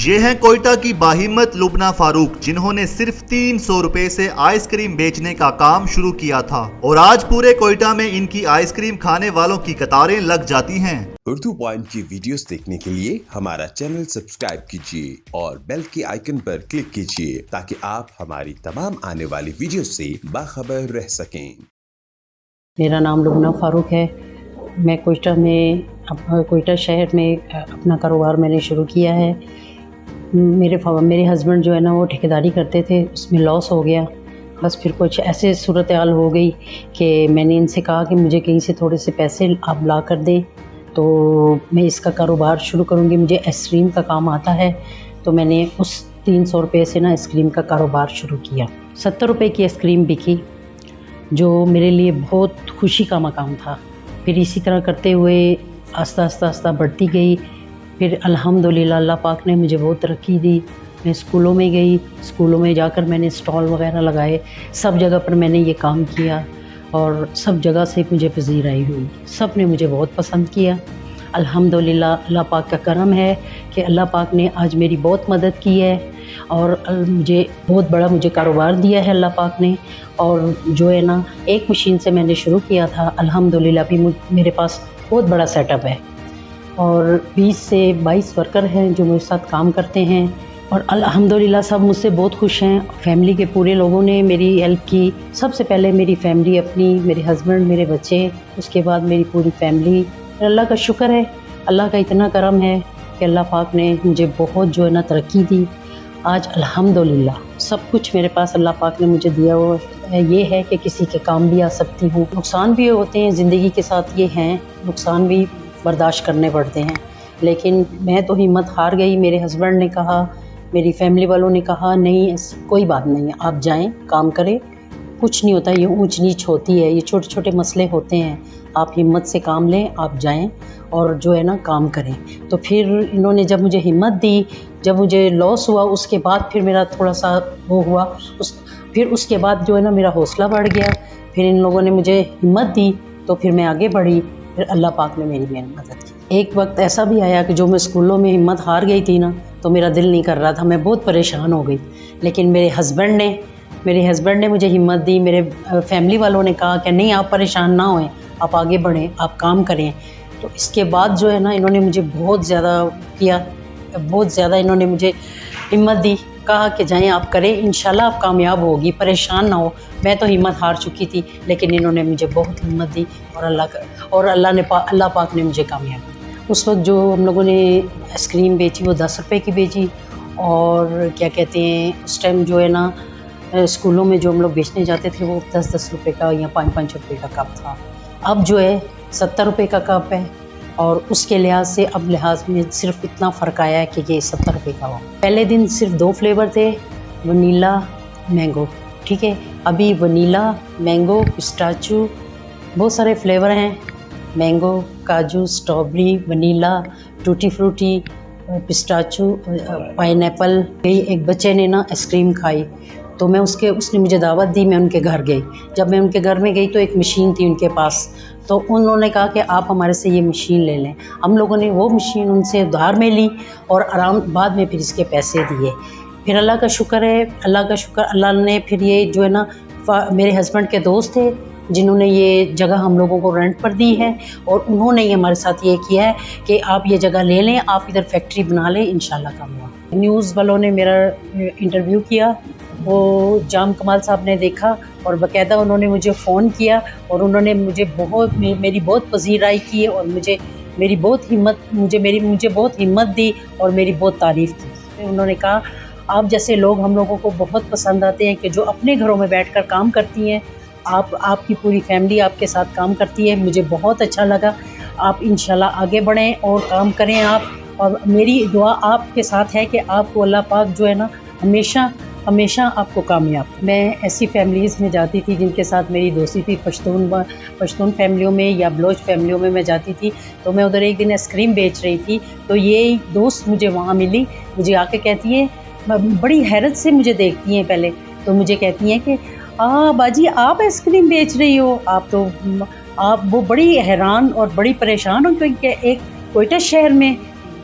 ये है कोयटा की बाहिम्मत लुबना फारूक, जिन्होंने सिर्फ 300 रुपए से आइसक्रीम बेचने का काम शुरू किया था और आज पूरे कोयटा में इनकी आइसक्रीम खाने वालों की कतारें लग जाती हैं। उर्दू पॉइंट की वीडियोस देखने के लिए हमारा चैनल सब्सक्राइब कीजिए और बेल के आइकन पर क्लिक कीजिए ताकि आप हमारी तमाम आने वाली वीडियो से बाखबर रह सकें। मेरा नाम लुबना फारूक है। मैं कोयटा शहर में अपना कारोबार मैंने शुरू किया है। मेरे हस्बैंड जो है ना वो ठेकेदारी करते थे, उसमें लॉस हो गया। बस फिर कुछ ऐसे सूरत हाल हो गई कि मैंने इनसे कहा कि मुझे कहीं से थोड़े से पैसे आप ला कर दें तो मैं इसका कारोबार शुरू करूँगी। मुझे आइसक्रीम का काम आता है, तो मैंने उस 300 रुपये से ना आइसक्रीम का कारोबार शुरू किया। 70 रुपये की आइसक्रीम बिकी, जो मेरे लिए बहुत खुशी का मकाम था। फिर इसी तरह करते हुए आस्ता बढ़ती गई। फिर अल्हम्दुलिल्लाह अल्लाह पाक ने मुझे बहुत तरक्की दी। मैं स्कूलों में गई, स्कूलों में जाकर मैंने स्टॉल वगैरह लगाए। सब जगह पर मैंने ये काम किया और सब जगह से मुझे पज़ीराई हुई। सब ने मुझे बहुत पसंद किया। अल्हम्दुलिल्लाह अल्लाह पाक का करम है कि अल्लाह पाक ने आज मेरी बहुत मदद की है और मुझे बहुत बड़ा कारोबार दिया है अल्लाह पाक ने। और जो है ना, एक मशीन से मैंने शुरू किया था, अल्हम्दुलिल्लाह भी मेरे पास बहुत बड़ा सेटअप है और 20 से 22 वर्कर हैं जो मेरे साथ काम करते हैं और अल्हम्दुलिल्लाह सब मुझसे बहुत खुश हैं। फैमिली के पूरे लोगों ने मेरी हेल्प की। सबसे पहले मेरी फैमिली अपनी, मेरे हस्बैंड, मेरे बच्चे, उसके बाद मेरी पूरी फैमिली। अल्लाह का शुक्र है, अल्लाह का इतना करम है कि अल्लाह पाक ने मुझे बहुत जो है ना तरक्की दी। आज अल्हम्दुलिल्लाह सब कुछ मेरे पास अल्लाह पाक ने मुझे दिया हुआ ये है कि किसी के काम भी आ सकती हूँ। नुकसान भी होते हैं ज़िंदगी के साथ, ये हैं नुकसान भी बर्दाश्त करने पड़ते हैं, लेकिन मैं तो हिम्मत हार गई। मेरे हस्बैंड ने कहा, मेरी फैमिली वालों ने कहा, नहीं कोई बात नहीं है, आप जाएं काम करें, कुछ नहीं होता, ये ऊंच नीच होती है, ये छोटे छोटे मसले होते हैं, आप हिम्मत से काम लें, आप जाएं और जो है ना काम करें। तो फिर इन्होंने जब मुझे हिम्मत दी, जब मुझे लॉस हुआ उसके बाद फिर मेरा थोड़ा सा वो हुआ, फिर उसके बाद जो है ना मेरा हौसला बढ़ गया। फिर इन लोगों ने मुझे हिम्मत दी तो फिर मैं आगे बढ़ी। फिर अल्लाह पाक ने मेरी मदद की। एक वक्त ऐसा भी आया कि जो मैं स्कूलों में हिम्मत हार गई थी ना, तो मेरा दिल नहीं कर रहा था, मैं बहुत परेशान हो गई। लेकिन मेरे हस्बैंड ने मुझे हिम्मत दी। मेरे फैमिली वालों ने कहा कि नहीं, आप परेशान ना होएं, आप आगे बढ़ें, आप काम करें। तो इसके बाद जो है ना इन्होंने मुझे बहुत ज़्यादा इन्होंने मुझे हिम्मत दी, कहा कि जाएं आप करें, इंशाल्लाह आप कामयाब होगी, परेशान ना हो। मैं तो हिम्मत हार चुकी थी, लेकिन इन्होंने मुझे बहुत हिम्मत दी और अल्लाह पाक ने मुझे कामयाब किया। उस वक्त जो हम लोगों ने आइसक्रीम बेची वो 10 रुपये की बेची और क्या कहते हैं, उस टाइम जो है ना स्कूलों में जो हम लोग बेचने जाते थे वो 10-10 रुपये का या 5-5 रुपये का कप था। अब जो है 70 रुपये का कप है और उसके लिहाज से अब लिहाज में सिर्फ इतना फ़र्क आया है कि ये 70 रुपये का हो। पहले दिन सिर्फ 2 फ्लेवर थे, वनीला, मैंगो, ठीक है। अभी वनीला, मैंगो, पिस्ताचू, बहुत सारे फ्लेवर हैं। मैंगो, काजू, strawberry, vanilla, tutti frutti, pistachio, pineapple. एक बच्चे ने ना आइसक्रीम खाई तो उसने मुझे दावत दी, मैं उनके घर गई। जब मैं उनके घर में गई तो एक मशीन थी उनके पास, तो उन्होंने कहा कि आप हमारे से ये मशीन ले लें। हम लोगों ने वो मशीन उनसे उधार में ली और बाद में फिर इसके पैसे दिए। फिर अल्लाह का शुक्र है, अल्लाह ने फिर ये जो है ना मेरे हस्बैंड के दोस्त थे जिन्होंने ये जगह हम लोगों को रेंट पर दी है और उन्होंने ही हमारे साथ ये किया है कि आप ये जगह ले लें, आप इधर फैक्ट्री बना लें, इंशाल्लाह काम हुआ। न्यूज़ वालों ने मेरा इंटरव्यू किया, वो जाम कमाल साहब ने देखा और बाकायदा उन्होंने मुझे फ़ोन किया और उन्होंने मुझे मेरी बहुत पज़ीराई की और मुझे बहुत हिम्मत दी और मेरी बहुत तारीफ़ की। उन्होंने कहा, आप जैसे लोग हम लोगों को बहुत पसंद आते हैं कि जो अपने घरों में बैठकर काम करती हैं, आपकी पूरी फैमिली आपके साथ काम करती है। मुझे बहुत अच्छा लगा। आप इंशाल्लाह आगे बढ़ें और काम करें आप, और मेरी दुआ आपके साथ है कि आपको अल्लाह पाक जो है ना हमेशा आपको कामयाब। मैं ऐसी फैमिलीज़ में जाती थी जिनके साथ मेरी दोस्ती थी, पश्तून फैमिलियों में या बलोच फैमिलियों में मैं जाती थी। तो मैं उधर एक दिन आइसक्रीम बेच रही थी तो ये दोस्त मुझे वहाँ मिली, मुझे आके कहती है, बड़ी हैरत से मुझे देखती हैं पहले, तो मुझे कहती हैं कि बाजी आप आइसक्रीम बेच रही हो। आप वो बड़ी हैरान और बड़ी परेशान हो क्योंकि एक कोयटा शहर में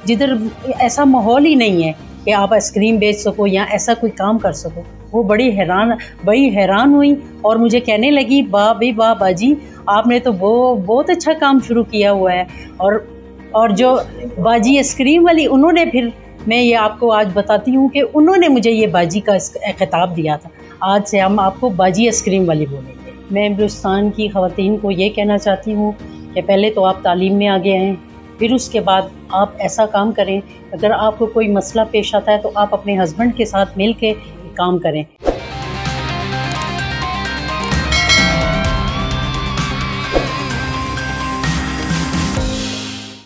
जिधर ऐसा माहौल ही नहीं है कि आप आइसक्रीम बेच सको या ऐसा कोई काम कर सको। वो बड़ी हैरान हुई और मुझे कहने लगी, वाह भाई वाह बाजी, आपने तो बहुत अच्छा काम शुरू किया हुआ है। और जो बाजी आइसक्रीम वाली, उन्होंने फिर, मैं ये आपको आज बताती हूँ कि उन्होंने मुझे ये बाजी का खिताब दिया था। आज से हम आपको बाजी आइसक्रीम वाली बोलेंगे। मैं हिंदुस्तान की ख़वातीन को ये कहना चाहती हूँ कि पहले तो आप तालीम में आगे आएँ, फिर उसके बाद आप ऐसा काम करें, अगर आपको कोई मसला पेश आता है तो आप अपने हस्बैंड के साथ मिल के काम करें।